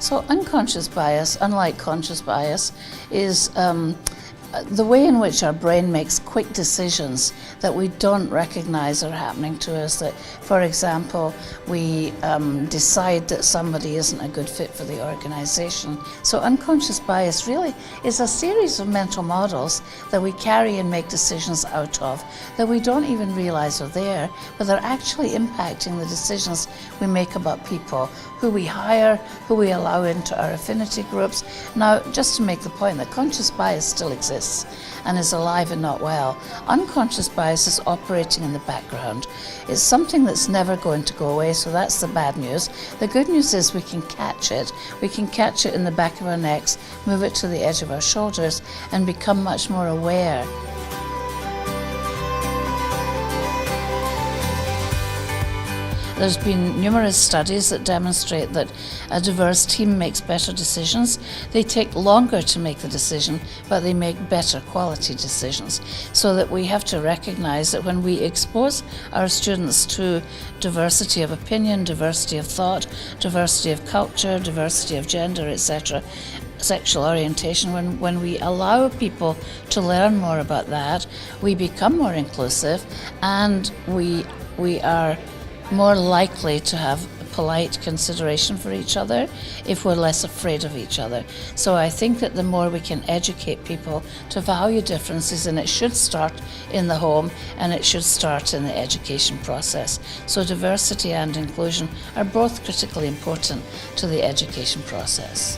So unconscious bias, unlike conscious bias, is the way in which our brain makes quick decisions that we don't recognize are happening to us. That, for example, we decide that somebody isn't a good fit for the organization. So unconscious bias really is a series of mental models that we carry and make decisions out of that we don't even realize are there, but they're actually impacting the decisions we make about people, who we hire, who we allow into our affinity groups. Now, just to make the point that conscious bias still exists and is alive and not well, unconscious bias is operating in the background. It's something that's never going to go away, so that's the bad news. The good news is we can catch it. We can catch it in the back of our necks, move it to the edge of our shoulders, and become much more aware. There's been numerous studies that demonstrate that a diverse team makes better decisions. They take longer to make the decision, but they make better quality decisions. So that we have to recognize that when we expose our students to diversity of opinion, diversity of thought, diversity of culture, diversity of gender, etc., sexual orientation, when we allow people to learn more about that, we become more inclusive, and we are more likely to have polite consideration for each other if we're less afraid of each other. So I think that the more we can educate people to value differences, and it should start in the home and it should start in the education process. So diversity and inclusion are both critically important to the education process.